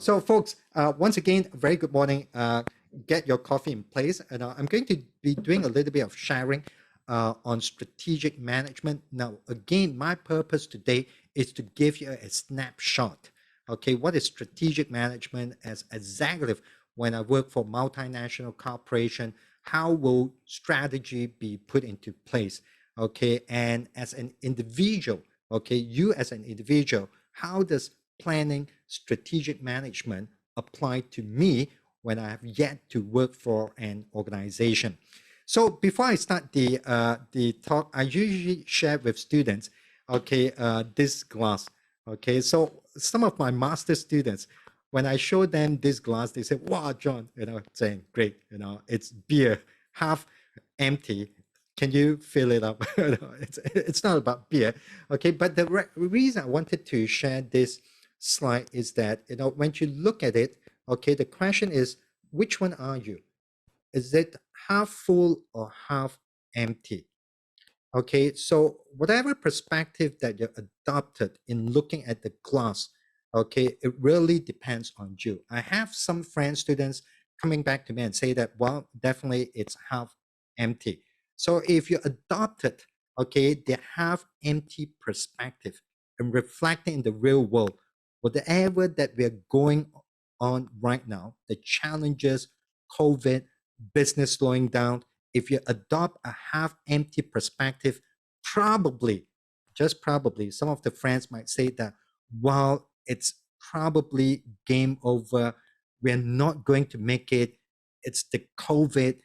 So folks, once again, a very good morning. Get your coffee in place. And I'm going to be doing a little bit of sharing on strategic management. Now, again, my purpose today is to give you a snapshot. Okay, what is strategic management as executive when I work for multinational corporation? How will strategy be put into place? Okay, and as an individual, okay, you as an individual, how does planning, strategic management apply to me when I have yet to work for an organization? So before I start the talk, I usually share with students, okay, this glass. Okay, so some of my master students, when I show them this glass, they say, "Wow, John," saying, "Great, it's beer, half empty. Can you fill it up?" It's not about beer, okay. But the reason I wanted to share this slide is that when you look at it, okay, the question is, which one are you? Is it half full or half empty? Okay, so whatever perspective that you adopted in looking at the glass, okay, it really depends on you. I have some friends, students coming back to me and say that, well, definitely it's half empty. So if you adopted, okay, the half empty perspective and reflecting in the real world, whatever that we're going on right now, the challenges, COVID, business slowing down, if you adopt a half empty perspective, probably, just probably, some of the friends might say that, well, it's probably game over. We're not going to make it. It's the COVID.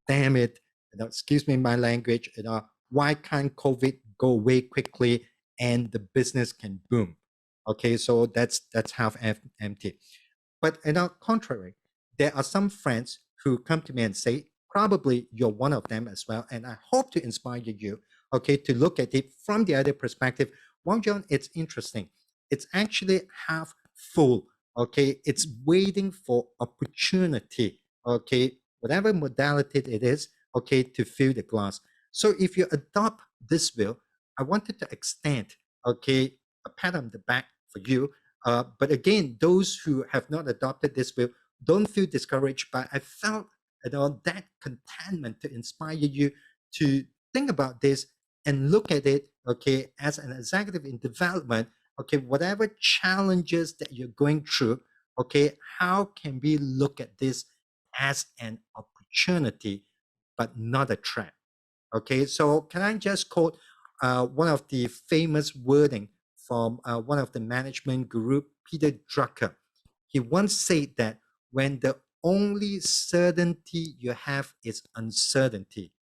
Damn it. Excuse me my language. Why can't COVID go away quickly and the business can boom? Okay, so that's half empty. But contrary, there are some friends who come to me and say, probably you're one of them as well. And I hope to inspire you, okay, to look at it from the other perspective. Well, John, it's interesting. It's actually half full, okay? It's waiting for opportunity, okay? Whatever modality it is, okay, to fill the glass. So if you adopt this view, I wanted to extend, okay, a pat on the back for you. But again, those who have not adopted this view, don't feel discouraged. But I felt that contentment to inspire you to think about this and look at it, okay, as an executive in development, okay, whatever challenges that you're going through, okay, how can we look at this as an opportunity, but not a threat? Okay, so can I just quote one of the famous wording from one of the management guru, Peter Drucker. He once said that when the only certainty you have is uncertainty,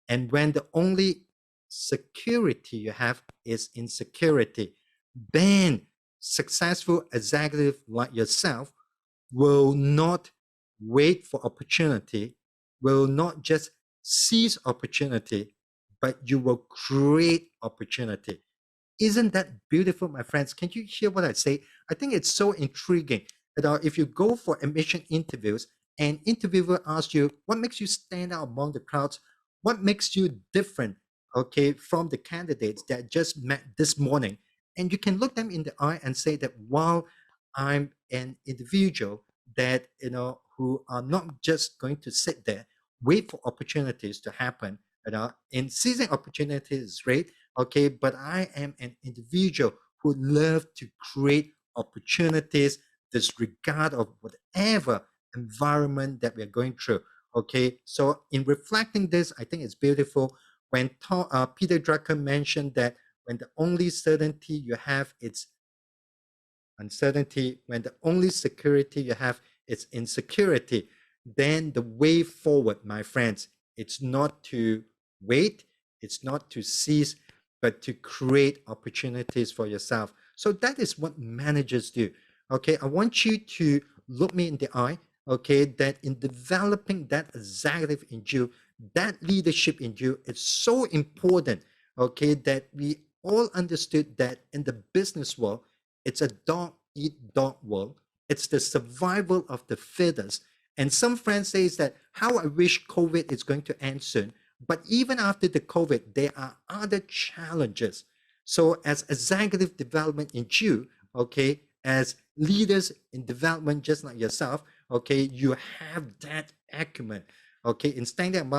and when the only security you have is insecurity, then successful executive like yourself will not wait for opportunity, will not just seize opportunity, but you will create opportunity. Isn't that beautiful, my friends? Can you hear what I say? I think it's so intriguing. If you go for admission interviews and interviewer asks you, what makes you stand out among the crowds? What makes you different, okay, from the candidates that just met this morning? And you can look them in the eye and say that while I'm an individual that, who are not just going to sit there, wait for opportunities to happen, in seizing opportunities is great, okay, but I am an individual who love to create opportunities disregard of whatever environment that we're going through, okay. So in reflecting this, I think it's beautiful when Peter Drucker mentioned that when the only certainty you have is uncertainty, when the only security you have is insecurity, then the way forward, my friends, it's not to wait, it's not to cease, but to create opportunities for yourself. So that is what managers do. Okay, I want you to look me in the eye, okay, that in developing that executive in you, that leadership in you, it's so important, okay, that we all understood that in the business world, it's a dog eat dog world. It's the survival of the fittest. And some friends say that how I wish COVID is going to end soon. But even after the COVID, there are other challenges. So as executive development in you, okay, as leaders in development, just like yourself, okay, you have that acumen, okay, in standing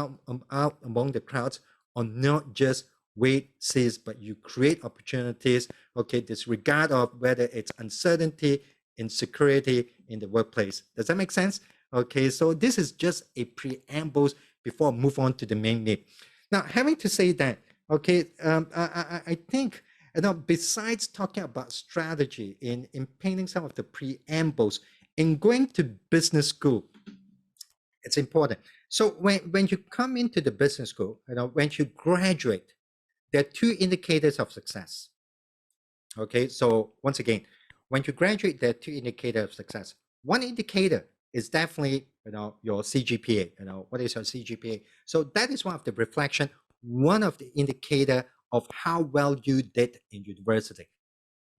out among the crowds on not just wait, seize, but you create opportunities, okay, disregard of whether it's uncertainty, insecurity in the workplace. Does that make sense? Okay, so this is just a preamble before I move on to the main need. Now, having to say that, okay, I think, besides talking about strategy in painting some of the preambles, in going to business school, it's important. So when you come into the business school, when you graduate, there are two indicators of success. Okay, so once again, when you graduate, there are two indicators of success. One indicator is definitely, your CGPA. What is your CGPA? So that is one of the reflection, one of the indicator of how well you did in university.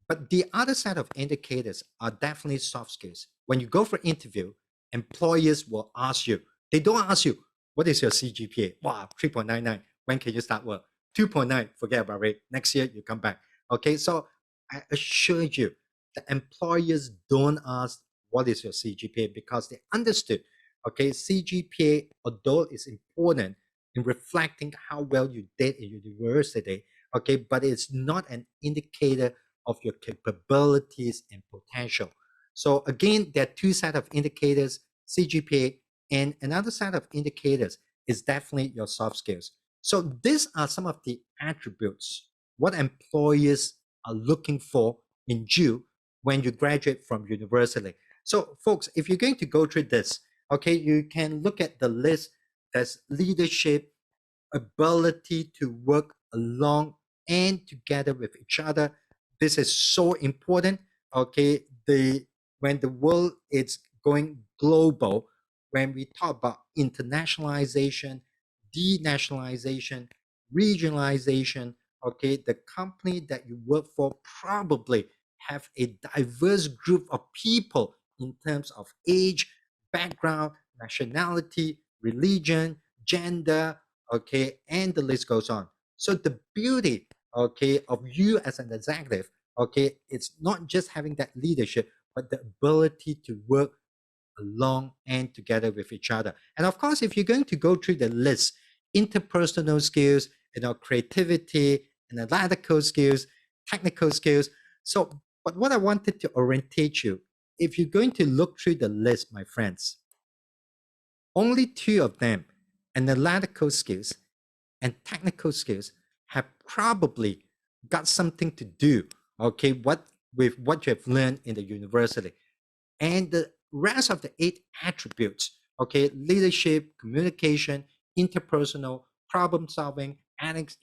But the other set of indicators are definitely soft skills. When you go for interview, employers will ask you, they don't ask you, what is your CGPA? Wow, 3.99. When can you start work? 2.9, forget about it. Next year, you come back. Okay, so I assure you, the employers don't ask what is your CGPA because they understood, okay, CGPA, although it's important in reflecting how well you did in university, okay, but it's not an indicator of your capabilities and potential. So again, there are two sets of indicators, CGPA, and another set of indicators is definitely your soft skills. So these are some of the attributes, what employers are looking for in you when you graduate from university. So folks, if you're going to go through this, okay, you can look at the list. There's leadership, ability to work along and together with each other. This is so important. Okay, when the world is going global, when we talk about internationalization, denationalization, regionalization, okay, the company that you work for probably have a diverse group of people in terms of age, background, nationality, religion, gender, okay, and the list goes on. So the beauty, okay, of you as an executive, okay, it's not just having that leadership, but the ability to work along and together with each other. And of course, if you're going to go through the list, interpersonal skills, creativity, analytical skills, technical skills. So, but what I wanted to orientate you, if you're going to look through the list, my friends, only two of them, analytical skills and technical skills, have probably got something to do, okay, with what you have learned in the university. And the rest of the eight attributes, okay, leadership, communication, interpersonal, problem solving,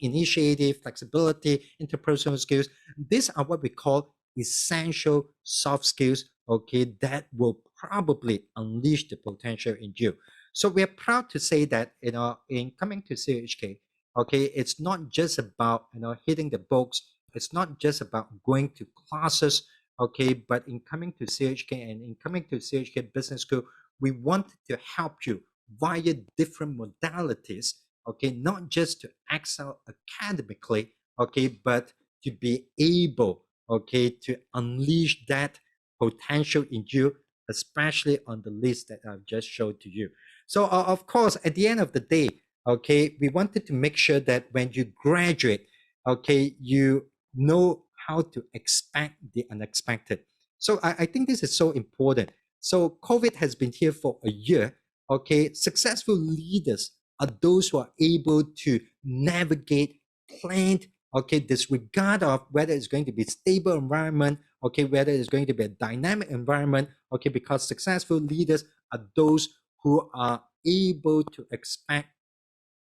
initiative, flexibility, interpersonal skills, these are what we call essential soft skills, okay, that will probably unleash the potential in you. So we are proud to say that, in coming to CHK, okay, it's not just about, hitting the books. It's not just about going to classes, okay, but in coming to CHK and in coming to CHK Business School, we want to help you via different modalities, okay, not just to excel academically, okay, but to be able, okay, to unleash that potential in you, especially on the list that I've just showed to you. So, of course, at the end of the day, okay, we wanted to make sure that when you graduate, okay, you know how to expect the unexpected. So I think this is so important. So COVID has been here for a year. Okay, successful leaders are those who are able to navigate, plan, okay, disregard of whether it's going to be a stable environment, okay, whether it's going to be a dynamic environment, okay, because successful leaders are those who are able to expect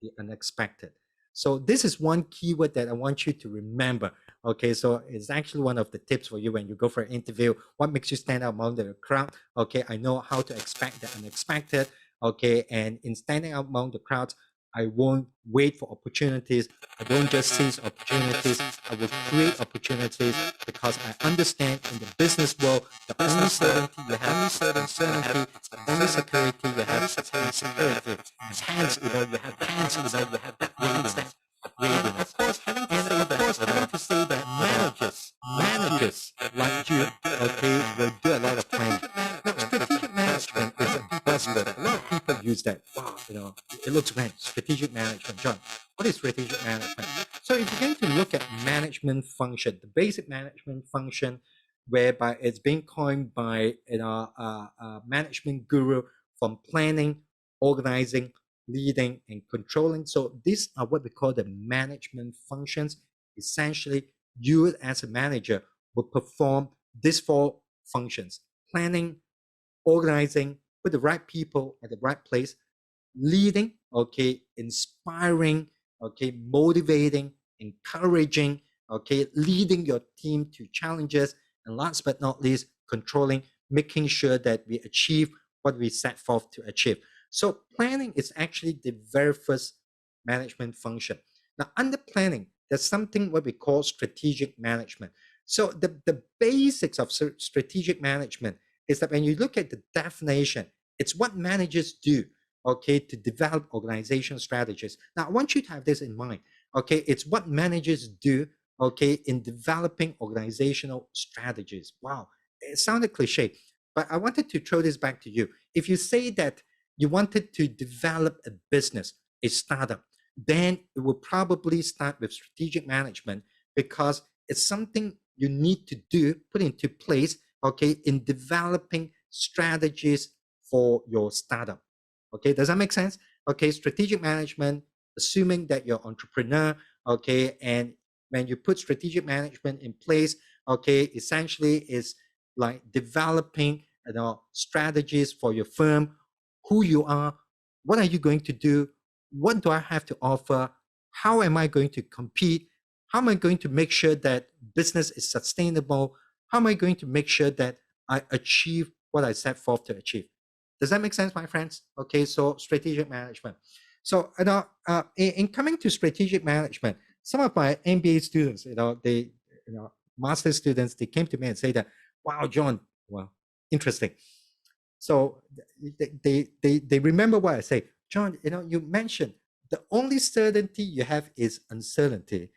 the unexpected. So this is one keyword that I want you to remember. Okay, so it's actually one of the tips for you when you go for an interview. What makes you stand out among the crowd? Okay, I know how to expect the unexpected. Okay, and in standing out among the crowds, I won't wait for opportunities. I won't just seize opportunities. I will create opportunities because I understand in the business world, the only certainty you have is uncertainty. The only security you have is insecurity. And hence, you have hence, you have that readiness. Of course, having to say that managers like you, okay, is that, wow, it looks great. Strategic management. John, what is strategic management? So if you're going to look at management function, the basic management function, whereby it's being coined by a management guru, from planning, organizing, leading, and controlling. So these are what we call the management functions. Essentially, you as a manager will perform these four functions: planning, organizing, with the right people at the right place, leading, okay, inspiring, okay, motivating, encouraging, okay, leading your team to challenges, and last but not least, controlling, making sure that we achieve what we set forth to achieve. So planning is actually the very first management function. Now, under planning, there's something what we call strategic management. So the basics of strategic management is that when you look at the definition, it's what managers do, okay, to develop organization strategies. Now, I want you to have this in mind, okay? It's what managers do, okay, in developing organizational strategies. Wow, it sounded cliche, but I wanted to throw this back to you. If you say that you wanted to develop a business, a startup, then it will probably start with strategic management, because it's something you need to do, put into place, okay, in developing strategies for your startup. Okay, does that make sense? Okay, strategic management, assuming that you're an entrepreneur, okay, and when you put strategic management in place, okay, essentially is like developing, strategies for your firm, who you are, what are you going to do, what do I have to offer, how am I going to compete, how am I going to make sure that business is sustainable, how am I going to make sure that I achieve what I set forth to achieve. Does that make sense, my friends? Okay, so strategic management. So, in coming to strategic management, some of my MBA students, they, master students, they came to me and say that, wow, John, well, interesting. So they remember what I say. John, you mentioned the only certainty you have is uncertainty.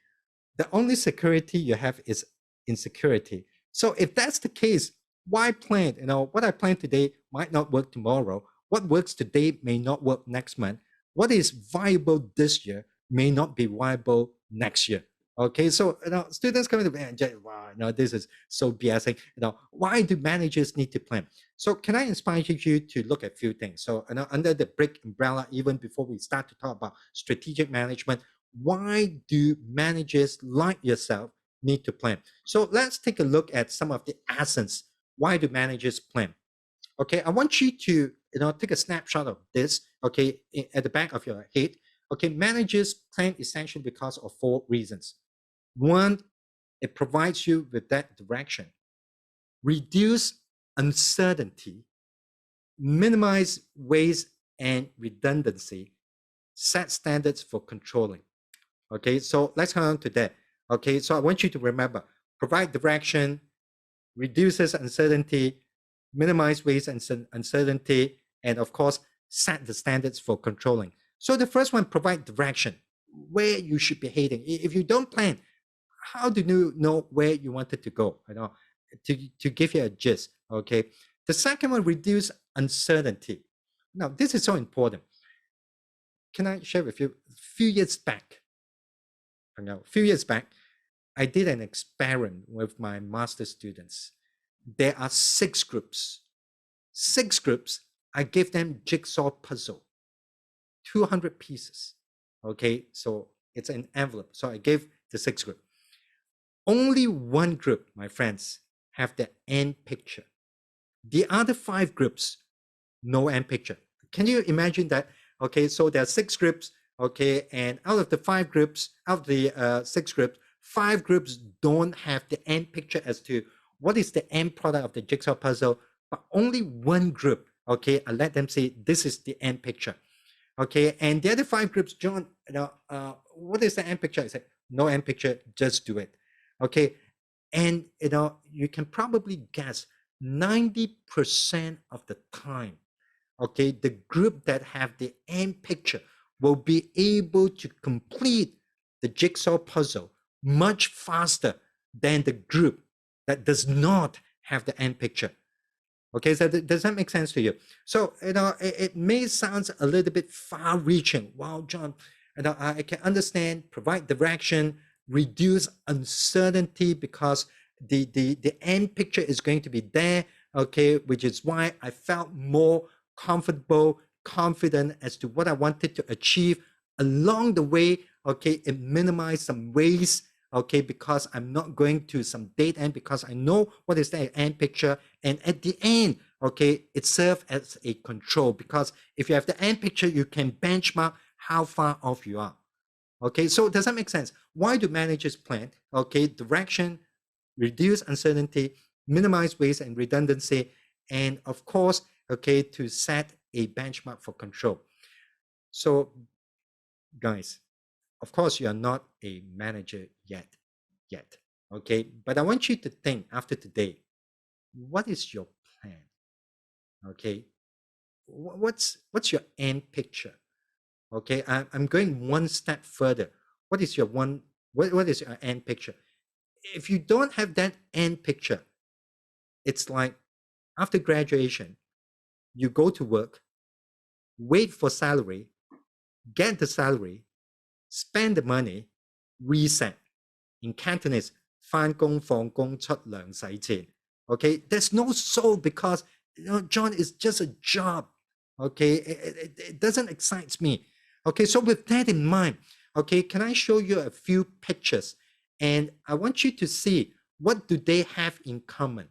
The only security you have is insecurity. So if that's the case, why plan? What I plan today might not work tomorrow. What works today may not work next month. What is viable this year may not be viable next year. Okay, so students coming to me and say, wow, this is so BSing. Why do managers need to plan? So can I inspire you to look at a few things? So under the BRIC umbrella, even before we start to talk about strategic management, why do managers like yourself need to plan? So let's take a look at some of the essence. Why do managers plan? Okay, I want you to take a snapshot of this, okay, at the back of your head. Okay, managers plan essentially because of four reasons. One, it provides you with that direction. Reduce uncertainty, minimize waste and redundancy, set standards for controlling. Okay, so let's come on to that. Okay, so I want you to remember, provide direction, reduces uncertainty, minimize waste and uncertainty, and of course, set the standards for controlling. So the first one, provide direction, where you should be heading. If you don't plan, how do you know where you wanted to go? To give you a gist. Okay. The second one, reduce uncertainty. Now, this is so important. Can I share with you? A few years back, I did an experiment with my master students. There are 6 groups. 6 groups. I gave them jigsaw puzzle, 200 pieces. Okay, so it's an envelope. So I gave the 6 group. Only one group, my friends, have the end picture. The other 5 groups, no end picture. Can you imagine that? Okay, so there are 6 groups. Okay, and out of the 5 groups, out of the 6 groups, 5 groups don't have the end picture as to what is the end product of the jigsaw puzzle, but only one group, okay, I let them say this is the end picture. Okay, and the other 5 groups, John, what is the end picture? I said, no end picture, just do it. Okay, and you can probably guess 90% of the time, okay, the group that have the end picture will be able to complete the jigsaw puzzle much faster than the group that does not have the end picture. Okay, so does that make sense to you? So, it may sound a little bit far-reaching. Wow, John, I can understand, provide direction, reduce uncertainty because the end picture is going to be there, okay, which is why I felt more comfortable, confident as to what I wanted to achieve along the way. Okay, it minimized some waste, okay, because I'm not going to some dead end because I know what is the end picture. And at the end, okay, it serves as a control because if you have the end picture, you can benchmark how far off you are. Okay, so does that make sense? Why do managers plan? Okay, direction, reduce uncertainty, minimize waste and redundancy, and of course, okay, to set a benchmark for control. So, guys, of course, you are not a manager yet. Okay, but I want you to think after today, what is your plan? Okay, what's your end picture? Okay, I'm going one step further. What is your what is your end picture? If you don't have that end picture, it's like after graduation, you go to work, wait for salary, get the salary, spend the money, reset. In Cantonese, 返工放工出糧使錢. Okay, there's no soul because John is just a job. Okay, it doesn't excite me. Okay, so with that in mind, okay, can I show you a few pictures? And I want you to see what do they have in common.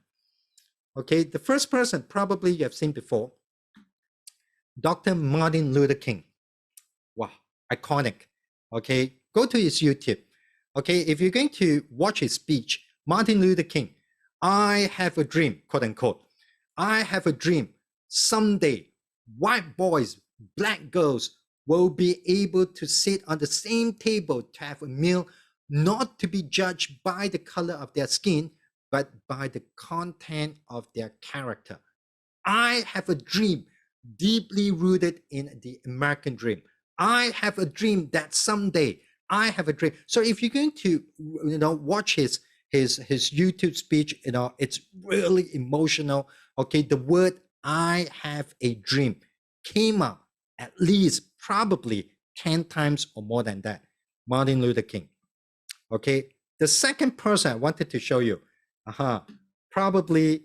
Okay, the first person probably you have seen before, Dr. Martin Luther King. Wow, iconic. Okay, go to his YouTube. Okay, if you're going to watch his speech, Martin Luther King, I have a dream, quote unquote. I have a dream someday white boys, black girls will be able to sit on the same table to have a meal, not to be judged by the color of their skin, but by the content of their character. I have a dream deeply rooted in the American dream. I have a dream that someday I have a dream. So if you're going to, watch his YouTube speech, it's really emotional. Okay, the word "I have a dream" came up at least probably 10 times or more than that. Martin Luther King. Okay, the second person I wanted to show you, probably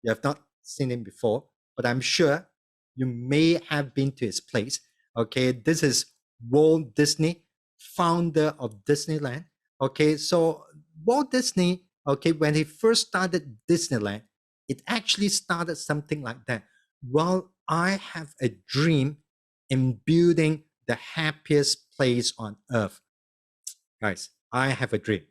you have not seen him before, but I'm sure you may have been to his place. Okay, this is Walt Disney, founder of Disneyland. Okay, so Walt Disney, okay, when he first started Disneyland, it actually started something like that. Well, I have a dream in building the happiest place on earth. Guys, I have a dream.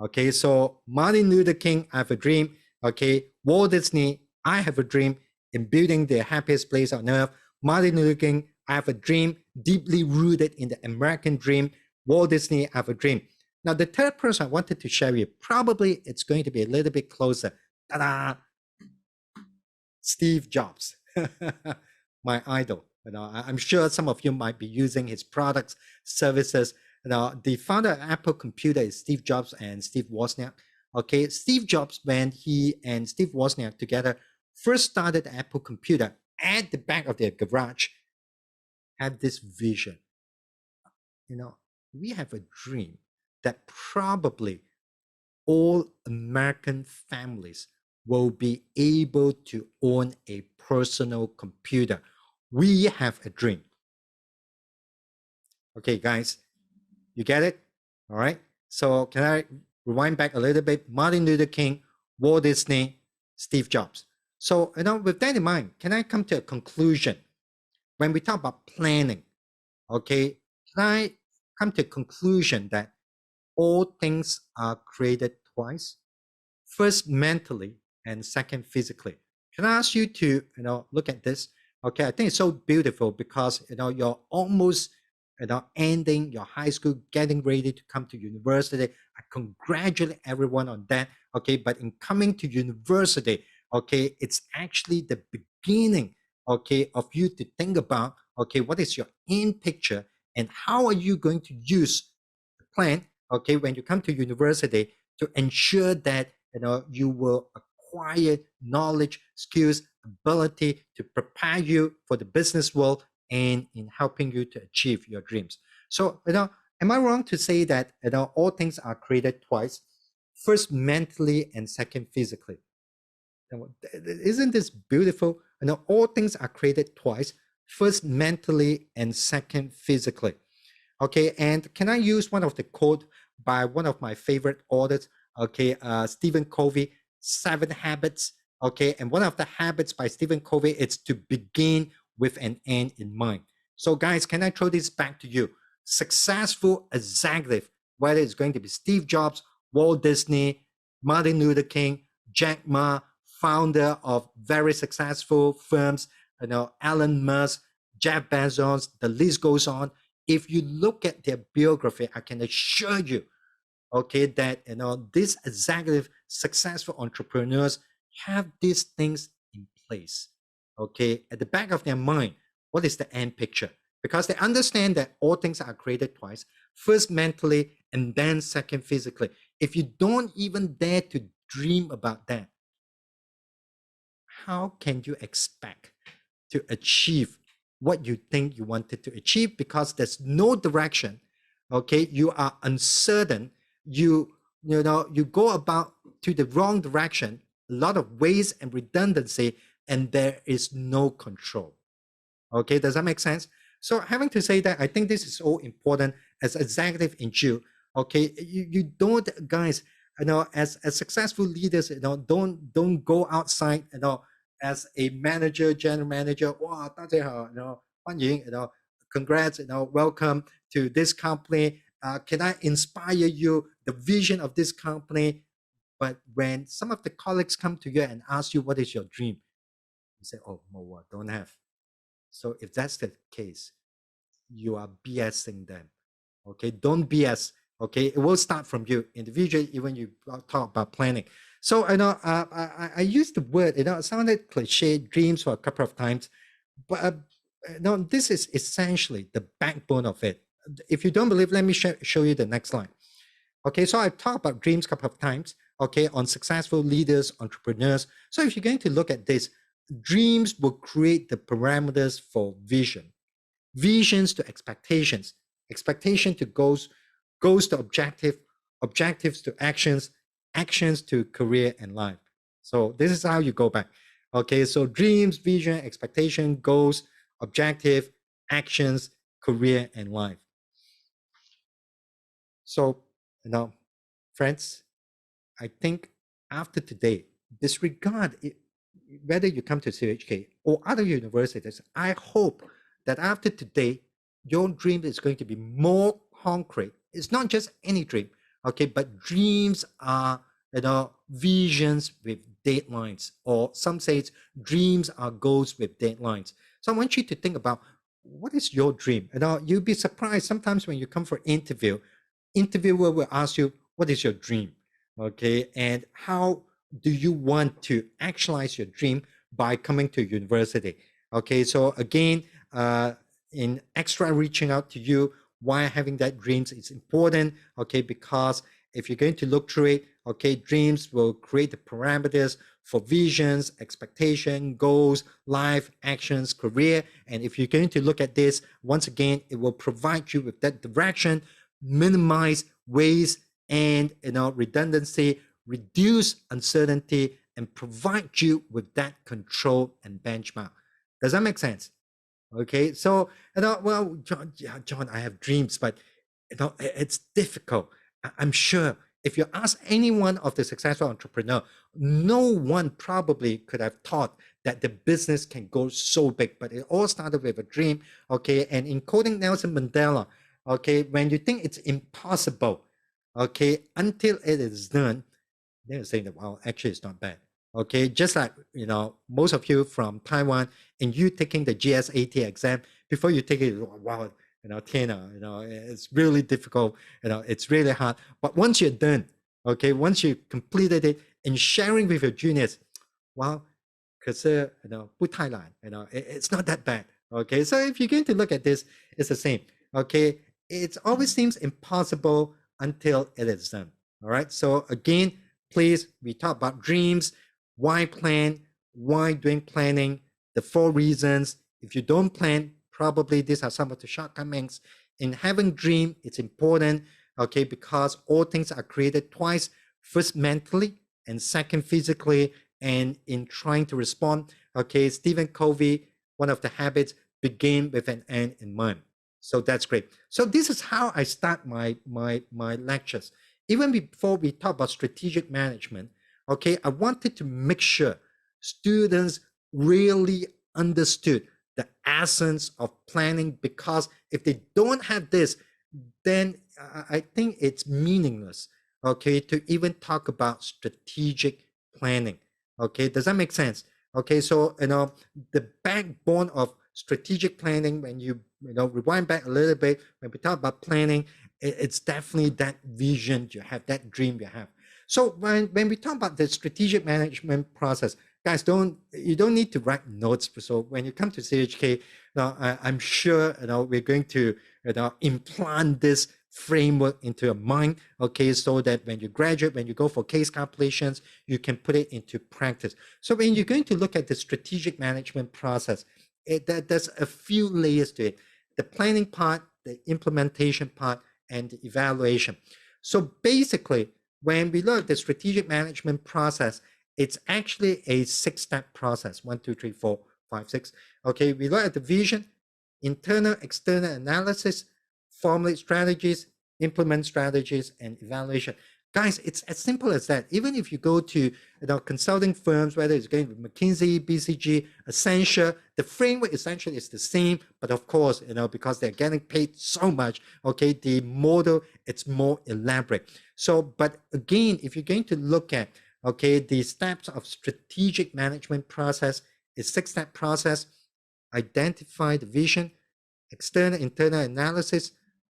Okay, so Martin Luther King, I have a dream. Okay, Walt Disney, I have a dream in building the happiest place on earth. Martin Luther King, I have a dream deeply rooted in the American dream. Walt Disney, I have a dream. Now, the third person I wanted to share with you, probably it's going to be a little bit closer. Ta-da! Steve Jobs, my idol. I'm sure some of you might be using his products, services. The founder of Apple Computer is Steve Jobs and Steve Wozniak. Okay, Steve Jobs, when he and Steve Wozniak together first started Apple Computer at the back of their garage, had this vision. We have a dream that probably all American families will be able to own a personal computer. We have a dream. Okay, guys, you get it? All right. So can I rewind back a little bit? Martin Luther King, Walt Disney, Steve Jobs. So, with that in mind, can I come to a conclusion? When we talk about planning, okay, can I come to a conclusion that all things are created twice? First mentally and second physically. Can I ask you to look at this? Okay, I think it's so beautiful because you're almost ending your high school, getting ready to come to university. I congratulate everyone on that. Okay, but in coming to university, okay, it's actually the beginning, okay, of you to think about, okay, what is your end picture and how are you going to use the plan, okay, when you come to university to ensure that you will acquire knowledge, skills, ability to prepare you for the business world and in helping you to achieve your dreams. So, am I wrong to say that, all things are created twice? First mentally and second physically. Isn't this beautiful? All things are created twice, first mentally and second physically. Okay, and can I use one of the quote by one of my favorite authors? Okay, Stephen Covey, 7 Habits. Okay, and one of the habits by Stephen Covey is to begin with an end in mind. So, guys, can I throw this back to you? Successful executive, whether it's going to be Steve Jobs, Walt Disney, Martin Luther King, Jack Ma, founder of very successful firms, Elon Musk, Jeff Bezos, the list goes on. If you look at their biography, I can assure you, okay, that these executive successful entrepreneurs have these things in place, okay, at the back of their mind. What is the end picture? Because they understand that all things are created twice, first mentally and then second physically. If you don't even dare to dream about that, how can you expect to achieve what you think you wanted to achieve? Because there's no direction. Okay, you are uncertain. You go about to the wrong direction, a lot of waste and redundancy, and there is no control. Okay, does that make sense? So having to say that, I think this is so important as executive in you. Okay, you don't, guys, as successful leaders, don't go outside, as a manager, general manager. Wow, 大家好, congrats, welcome to this company. Can I inspire you the vision of this company? But when some of the colleagues come to you and ask you what is your dream, you say, oh, no, don't have. So if that's the case, you are BSing them. Okay, don't BS. Okay, it will start from you individually when you talk about planning. So I used the word, it sounded cliche, dreams, for a couple of times, but this is essentially the backbone of it. If you don't believe, let me show you the next slide. Okay, so I've talked about dreams a couple of times, okay, on successful leaders, entrepreneurs. So if you're going to look at this, dreams will create the parameters for vision, visions to expectations, expectation to goals, goals to objective, objectives to actions, actions to career and life. So this is how you go back. Okay, so dreams, vision, expectation, goals, objective, actions, career, and life. So, friends, I think after today, disregard it, whether you come to CHK or other universities, I hope that after today, your dream is going to be more concrete. It's not just any dream, okay, but dreams are, visions with deadlines, or some say it's dreams are goals with deadlines. So I want you to think about, what is your dream? You'll be surprised sometimes when you come for interviewer will ask you, what is your dream? Okay, and how do you want to actualize your dream by coming to university? Okay, so again, in extra reaching out to you, why having that dreams is important, okay, because if you're going to look through it, okay, dreams will create the parameters for visions, expectation, goals, life, actions, career. And if you're going to look at this, once again, it will provide you with that direction, minimize waste and redundancy, reduce uncertainty, and provide you with that control and benchmark. Does that make sense? Okay, so well, John, I have dreams, but it's difficult. I'm sure if you ask anyone of the successful entrepreneur, no one probably could have thought that the business can go so big, but it all started with a dream. Okay, and in quoting Nelson Mandela, okay, when you think it's impossible, okay, until it is done, they're saying that, well, actually it's not bad. Okay, just like most of you from Taiwan, and you taking the GSAT exam, before you take it, wow, Tina, it's really difficult, it's really hard. But once you're done, okay, once you completed it and sharing with your juniors, well, 可是不太难, it's not that bad. Okay, so if you're going to look at this, it's the same. Okay, it always seems impossible until it is done. All right, so again, please, we talk about dreams, why plan, why doing planning, the 4 reasons. If you don't plan, probably these are some of the shortcomings. In having dream, it's important, okay, because all things are created twice, first mentally and second physically, and in trying to respond, okay, Stephen Covey, one of the habits, begin with an end in mind. So that's great. So this is how I start my lectures. Even before we talk about strategic management, okay, I wanted to make sure students really understood the essence of planning, because if they don't have this, then I think it's meaningless, okay, to even talk about strategic planning. Okay, does that make sense? Okay, so the backbone of strategic planning, when you rewind back a little bit, when we talk about planning, it's definitely that vision you have, that dream you have. So when we talk about the strategic management process, guys, you don't need to write notes. So when you come to CHK, I'm sure we're going to implant this framework into your mind, okay, so that when you graduate, when you go for case calculations, you can put it into practice. So when you're going to look at the strategic management process, there's a few layers to it: the planning part, the implementation part, and the evaluation. So basically, when we look at the strategic management process, it's actually a 6-step process: 1, 2, 3, 4, 5, 6. Okay, we look at the vision, internal, external analysis, formulate strategies, implement strategies, and evaluation. Guys, it's as simple as that. Even if you go to consulting firms, whether it's going with McKinsey, BCG, Accenture, the framework essentially is the same, but of course, because they're getting paid so much, okay, the model, it's more elaborate. So, but again, if you're going to look at, okay, the steps of strategic management process, is 6-step process: identify the vision, external, internal analysis,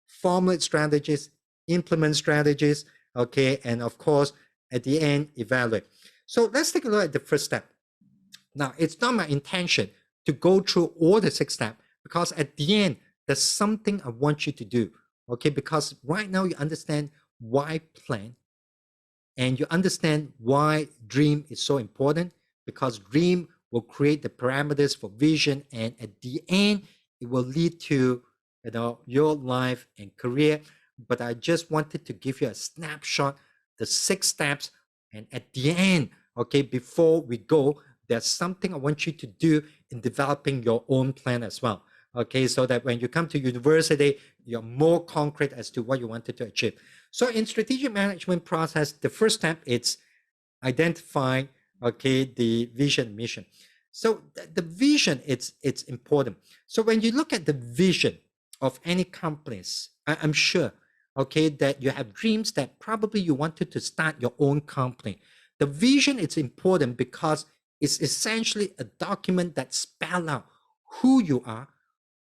formulate strategies, implement strategies, okay, and of course, at the end, evaluate. So let's take a look at the first step. Now, it's not my intention to go through all the 6 steps, because at the end, there's something I want you to do, okay, because right now you understand why plan, and you understand why dream is so important, because dream will create the parameters for vision, and at the end it will lead to your life and career. But I just wanted to give you a snapshot, the 6 steps, and at the end, okay, before we go, there's something I want you to do in developing your own plan as well, okay, so that when you come to university, you're more concrete as to what you wanted to achieve. So in strategic management process, the first step is identify, okay, the vision, mission. So the vision, it's important. So when you look at the vision of any companies, I'm sure, okay, that you have dreams that probably you wanted to start your own company. The vision is important because it's essentially a document that spells out who you are,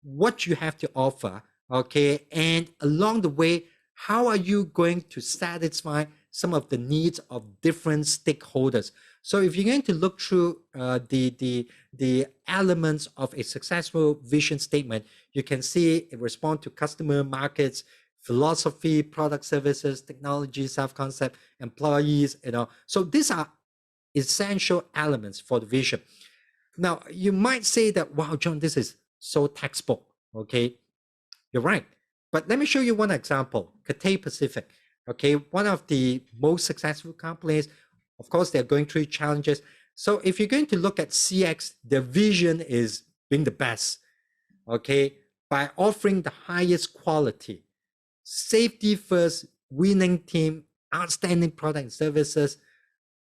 what you have to offer, okay, and along the way, how are you going to satisfy some of the needs of different stakeholders. So if you're going to look through the elements of a successful vision statement, you can see it responds to customer, markets, philosophy, product, services, technology, self-concept, employees, So these are essential elements for the vision. Now, you might say that, wow, John, this is so textbook, okay? You're right. But let me show you one example. Cathay Pacific, okay? One of the most successful companies. Of course, they're going through challenges. So if you're going to look at CX, their vision is being the best, okay? By offering the highest quality, safety first, winning team, outstanding product and services,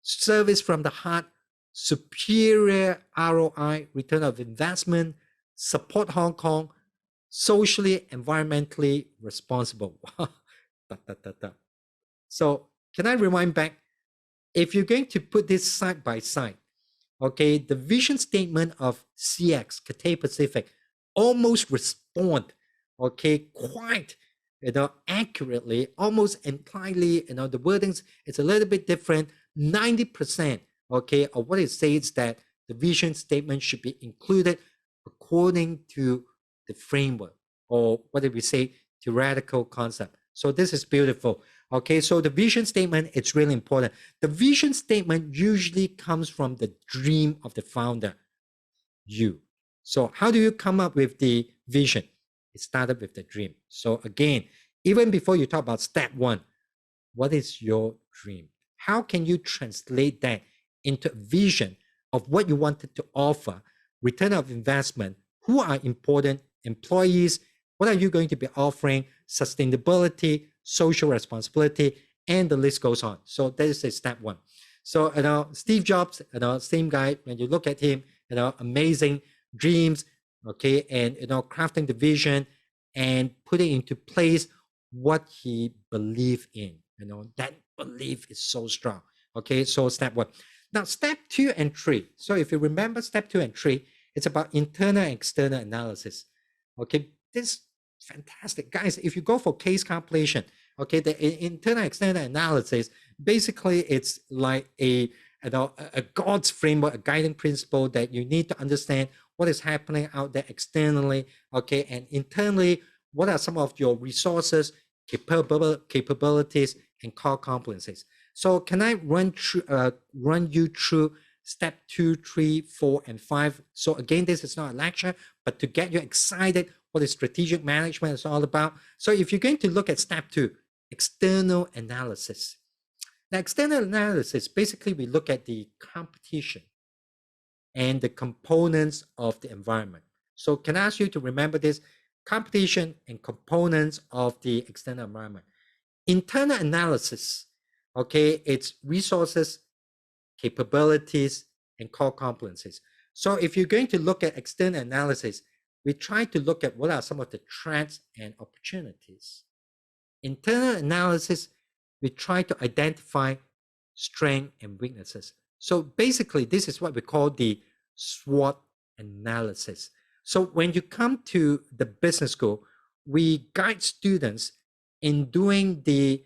service from the heart, superior ROI, return of investment, support Hong Kong, socially, environmentally responsible. So can I rewind back? If you're going to put this side by side, okay, the vision statement of CX, Cathay Pacific, almost respond, okay, quite, accurately, almost entirely, the wordings, it's a little bit different, 90%, okay, of what it says that the vision statement should be included according to the framework, or what did we say, theoretical concept. So this is beautiful. Okay, so the vision statement, it's really important. The vision statement usually comes from the dream of the founder, you. So how do you come up with the vision? It started with the dream. So again, even before you talk about step one, what is your dream? How can you translate that into a vision of what you wanted to offer, return of investment, who are important employees, what are you going to be offering, sustainability, social responsibility, and the list goes on. So that is step one. So, Steve Jobs, same guy, when you look at him, amazing dreams, okay, and, crafting the vision and putting into place what he believed in. That belief is so strong. Okay, so step one. Now, step 2 and 3. So if you remember step 2 and 3, it's about internal and external analysis. Okay, this fantastic. Guys, if you go for case compilation, okay, the internal external analysis, basically it's like a God's framework, a guiding principle that you need to understand what is happening out there externally, okay, and internally, what are some of your resources, capabilities, and core competencies. So can I run you through step 2, 3, 4, and 5? So again, this is not a lecture, but to get you excited what is strategic management is all about. So if you're going to look at step 2, external analysis. Now, external analysis, basically we look at the competition and the components of the environment. So can I ask you to remember this? Competition and components of the external environment. Internal analysis, okay, it's resources, capabilities, and core competencies. So if you're going to look at external analysis, we try to look at what are some of the threats and opportunities. Internal analysis, we try to identify strengths and weaknesses. So basically, this is what we call the SWOT analysis. So when you come to the business school, we guide students in doing the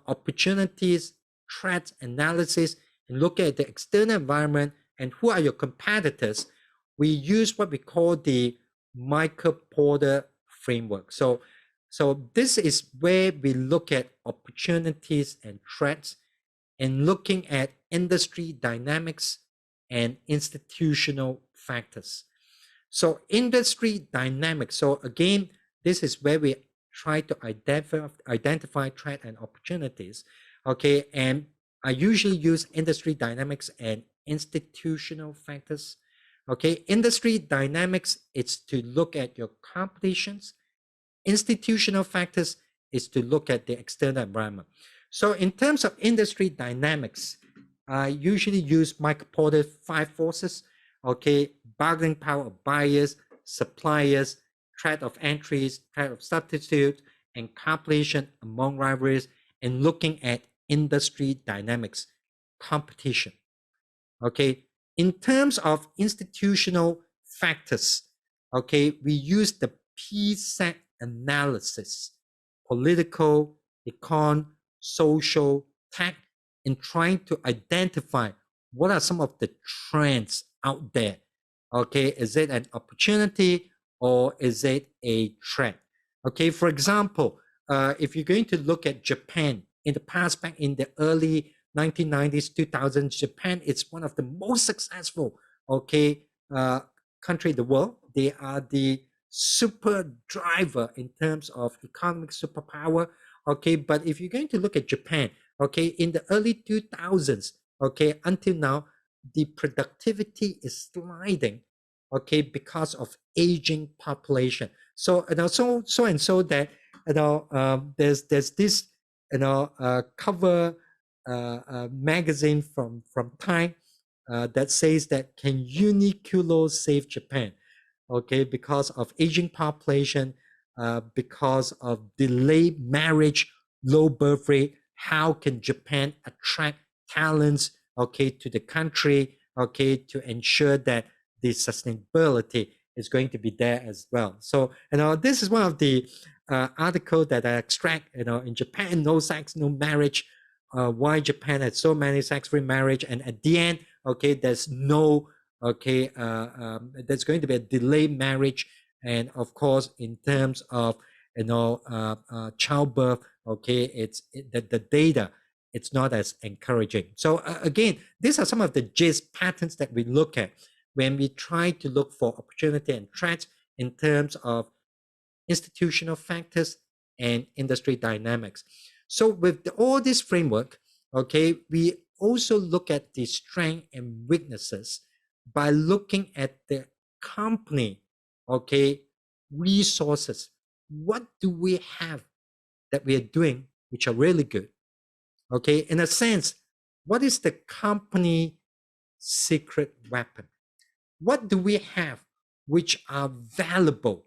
opportunities, threats analysis, and look at the external environment and who are your competitors. We use what we call the Michael Porter framework. So this is where we look at opportunities and threats and looking at industry dynamics and institutional factors. So industry dynamics. So again, this is where we try to identify threat and opportunities. Okay, and I usually use industry dynamics and institutional factors. Okay, industry dynamics, it's to look at your competitions. Institutional factors is to look at the external environment. So in terms of industry dynamics, I usually use Michael Porter's 5 forces, okay, bargaining power of buyers, suppliers, threat of entries, threat of substitute, and competition among rivalries, and looking at industry dynamics, competition. Okay, in terms of institutional factors, okay, we use the PSET analysis, political, econ, social, tech, in trying to identify what are some of the trends out there. Okay, is it an opportunity or is it a threat? Okay, for example, if you're going to look at Japan, in the past, back in the early 1990s, 2000s, Japan is one of the most successful, okay, country in the world. They are the super driver in terms of economic superpower, okay. But if you're going to look at Japan, okay, in the early 2000s, okay, until now, the productivity is sliding, okay, because of aging population. So so that there's this cover magazine from Time that says that can Uniqlo save Japan? Okay, because of aging population, because of delayed marriage, low birth rate. How can Japan attract talents, okay, to the country, okay, to ensure that the sustainability is going to be there as well? So, this is one of the article that I extract. In Japan, no sex, no marriage. Why Japan has so many sex-free marriage, and at the end, okay, there's no there's going to be a delayed marriage, and of course, in terms of childbirth, okay, the data, it's not as encouraging. So again, these are some of the gist patterns that we look at when we try to look for opportunity and threats in terms of institutional factors and industry dynamics. So with all this framework, okay, we also look at the strength and weaknesses by looking at the company, okay, resources. What do we have that we are doing which are really good? Okay, in a sense, what is the company secret weapon? What do we have which are valuable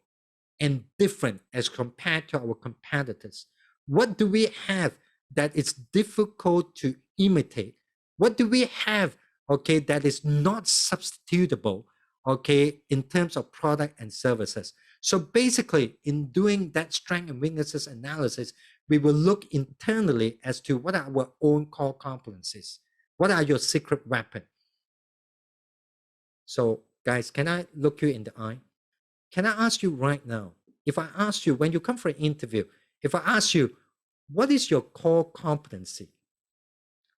and different as compared to our competitors? What do we have that is difficult to imitate? What do we have, okay, that is not substitutable, okay, in terms of product and services? So basically, in doing that strength and weaknesses analysis, we will look internally as to what are our own core competencies. What are your secret weapon? So guys, can I look you in the eye? Can I ask you right now, if I ask you, when you come for an interview, if I ask you, what is your core competency?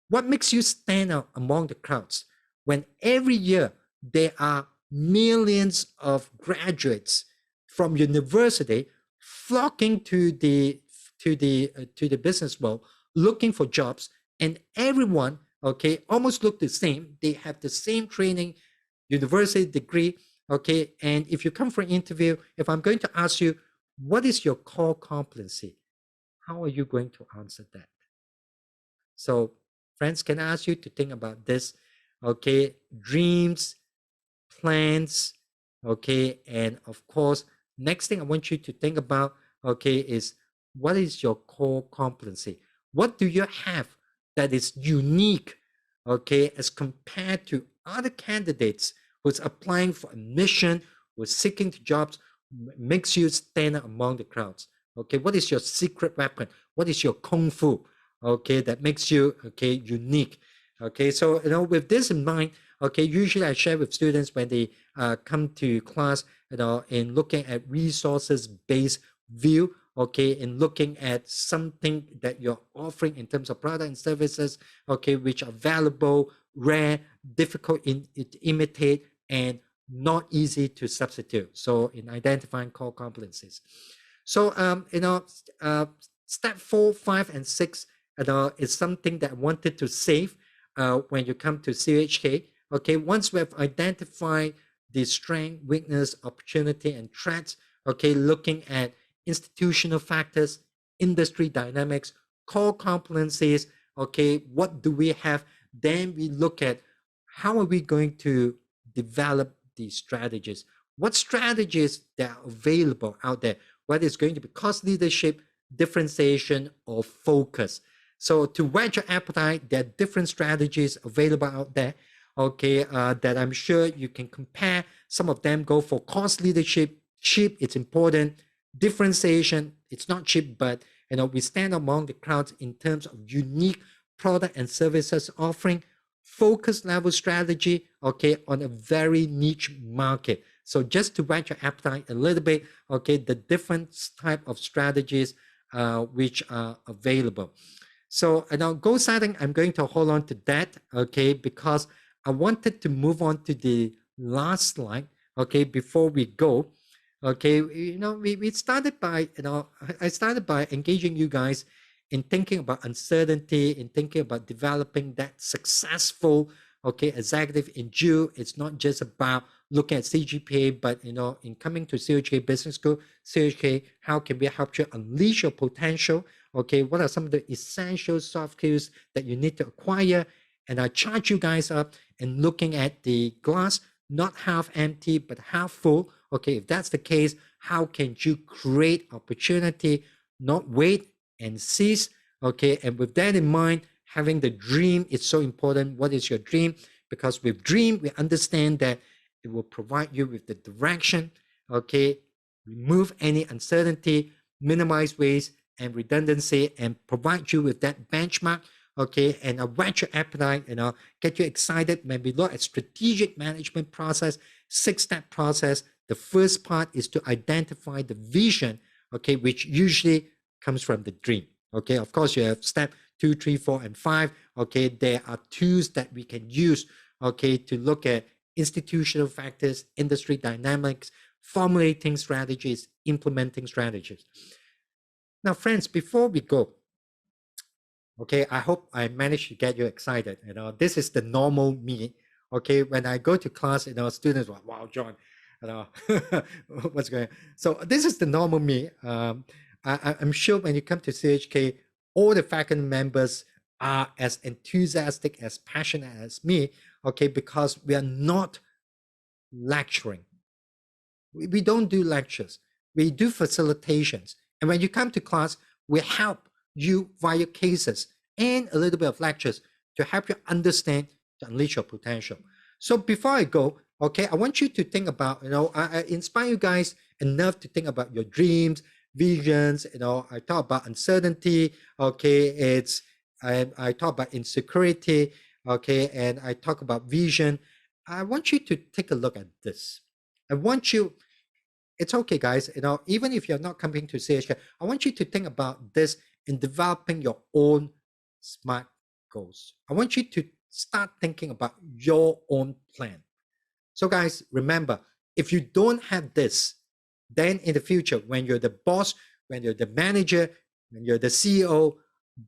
What makes you stand out among the crowds when every year there are millions of graduates from university flocking to the business world looking for jobs, and everyone, okay, almost look the same. They have the same training, university degree, okay. And if you come for an interview, if I'm going to ask you, what is your core competency? How are you going to answer that? So friends, can I ask you to think about this? Okay, dreams, plans, okay, and of course, next thing I want you to think about, okay, is what is your core competency? What do you have that is unique, okay, as compared to other candidates who's applying for admission, who's seeking to jobs, makes you stand out among the crowds? Okay, what is your secret weapon? What is your kung fu? Okay, that makes you, okay, unique. Okay, so with this in mind, okay, usually I share with students when they come to class, in looking at resources-based view, okay, in looking at something that you're offering in terms of product and services, okay, which are valuable, rare, difficult to imitate, and not easy to substitute. So in identifying core competencies. So, step 4, 5, and 6, is something that I wanted to save when you come to CHK. Okay, once we have identified the strength, weakness, opportunity, and threats, okay, looking at institutional factors, industry dynamics, core competencies, okay, what do we have? Then we look at how are we going to develop these strategies? What strategies that are available out there? Whether it's going to be cost leadership, differentiation, or focus. So to whet your appetite, there are different strategies available out there, okay, that I'm sure you can compare. Some of them go for cost leadership, cheap, it's important. Differentiation, it's not cheap, but we stand among the crowds in terms of unique product and services offering. Focus level strategy, okay, on a very niche market. So just to whet your appetite a little bit, okay, the different type of strategies which are available. So now goal setting, I'm going to hold on to that, okay, because I wanted to move on to the last slide, okay, before we go. Okay, we started by, I started by engaging you guys in thinking about uncertainty, in thinking about developing that successful, okay, executive in Jew. It's not just about looking at CGPA, but, in coming to CHK Business School, CHK, how can we help you unleash your potential? Okay, what are some of the essential soft skills that you need to acquire? And I charge you guys up in looking at the glass, not half empty, but half full. Okay, if that's the case, how can you create opportunity, not wait and seize? Okay, and with that in mind, having the dream is so important. What is your dream? Because with dream, we understand that it will provide you with the direction, okay, remove any uncertainty, minimize waste and redundancy, and provide you with that benchmark, okay, and whet your appetite, get you excited when we look at strategic management process, 6-step process. The first part is to identify the vision, okay, which usually comes from the dream. Okay, of course, you have step 2, 3, 4, and 5. Okay, there are tools that we can use, okay, to look at institutional factors, industry dynamics, formulating strategies, implementing strategies. Now, friends, before we go, okay, I hope I managed to get you excited. This is the normal me. Okay, when I go to class, students are, wow, John, what's going on? So this is the normal me. I'm sure when you come to CHK, all the faculty members are as enthusiastic, as passionate as me, okay, because we are not lecturing. We don't do lectures. We do facilitations. And when you come to class, we help you via cases and a little bit of lectures to help you understand, to unleash your potential. So before I go, okay, I want you to think about, I inspire you guys enough to think about your dreams, visions. I talk about uncertainty. Okay, I talk about insecurity. Okay, and I talk about vision. I want you to take a look at this. I want you, it's okay, guys. Even if you're not coming to CHK, I want you to think about this in developing your own SMART goals. I want you to start thinking about your own plan. So, guys, remember, if you don't have this, then in the future, when you're the boss, when you're the manager, when you're the CEO,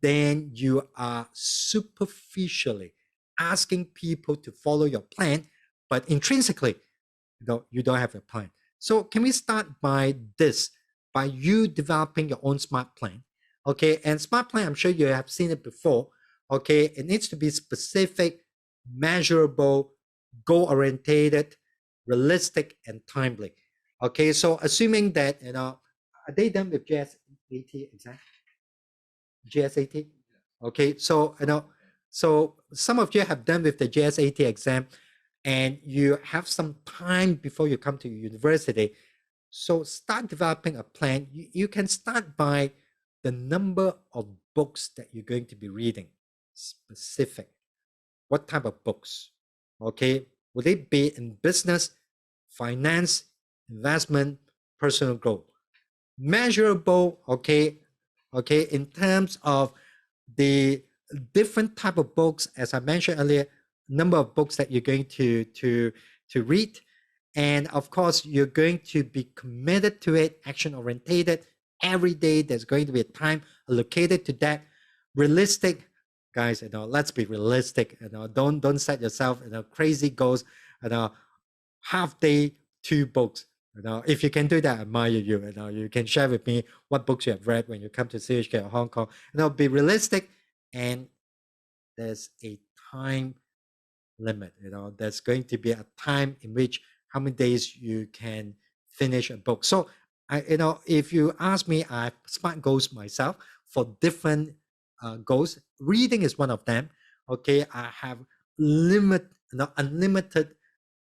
then you are superficially asking people to follow your plan, but intrinsically, you don't have a plan. So can we start by this, by you developing your own SMART plan? Okay, and SMART plan, I'm sure you have seen it before. Okay, it needs to be specific, measurable, goal-orientated, realistic, and timely. Okay, so assuming that, are they done with GSAT exam? GSAT? Okay, so, so some of you have done with the GSAT exam, and you have some time before you come to university. So start developing a plan. You can start by the number of books that you're going to be reading. Specific. What type of books? Okay. Will it be in business, finance, investment, personal growth? Measurable, okay, in terms of the different type of books, as I mentioned earlier, number of books that you're going to read, and of course you're going to be committed to it, action orientated. Every day there's going to be a time allocated to that. Realistic, guys, let's be realistic. Don't set yourself crazy goals. Half day 2 books. If you can do that, I admire you. You can share with me what books you have read when you come to CHK or Hong Kong. Be realistic, and there's a time limit. There's going to be a time in which how many days you can finish a book. So, if you ask me, I have SMART goals myself for different goals. Reading is one of them. Okay, I have unlimited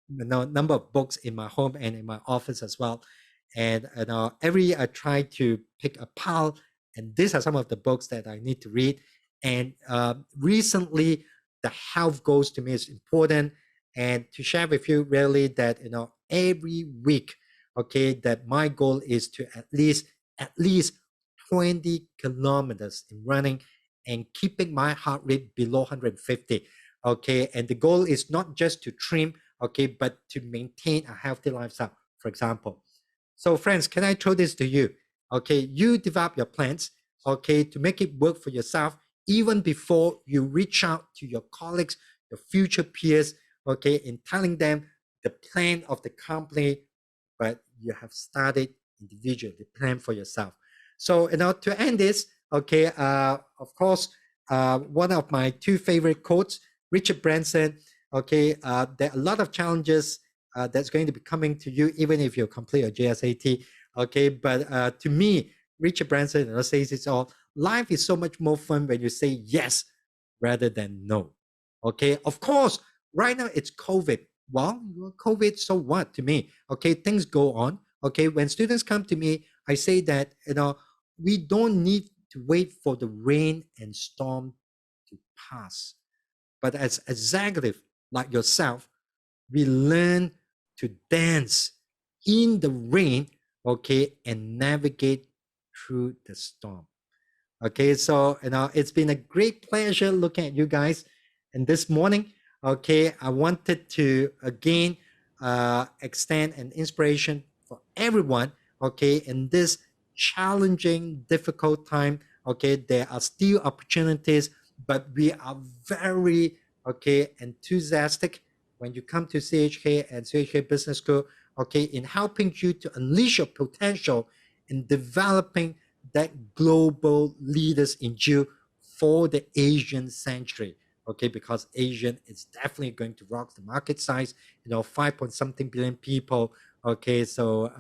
number of books in my home and in my office as well. And every year I try to pick a pile, and these are some of the books that I need to read. And recently, the health goals to me is important. And to share with you really that, every week, okay, that my goal is to at least 20 kilometers in running and keeping my heart rate below 150. Okay, and the goal is not just to trim, okay, but to maintain a healthy lifestyle, for example. So friends, can I throw this to you? Okay, you develop your plans, okay, to make it work for yourself, even before you reach out to your colleagues, your future peers, okay, in telling them the plan of the company, but you have started individually, the plan for yourself. So, to end this, okay, of course, one of my 2 favorite quotes, Richard Branson, okay, there are a lot of challenges that's going to be coming to you, even if you complete your GSAT, okay, but to me, Richard Branson says it's all, life is so much more fun when you say yes rather than no, okay? Of course, right now it's COVID. Well, COVID, so what to me? Okay, things go on. Okay, when students come to me, I say that, we don't need to wait for the rain and storm to pass. But as executive like yourself, we learn to dance in the rain, okay, and navigate through the storm. Okay, so it's been a great pleasure looking at you guys. And this morning, okay, I wanted to again extend an inspiration for everyone. Okay, in this challenging, difficult time. Okay, there are still opportunities, but we are very enthusiastic when you come to CHK and CHK Business School. Okay, in helping you to unleash your potential in developing that global leaders in you for the Asian century. Okay, because Asian is definitely going to rock the market size, 5 point something billion people. Okay, so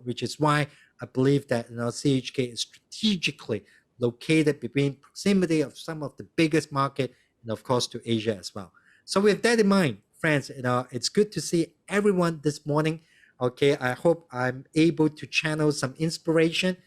which is why I believe that CHK is strategically located between proximity of some of the biggest market and of course to Asia as well. So with that in mind, friends, it's good to see everyone this morning. Okay, I hope I'm able to channel some inspiration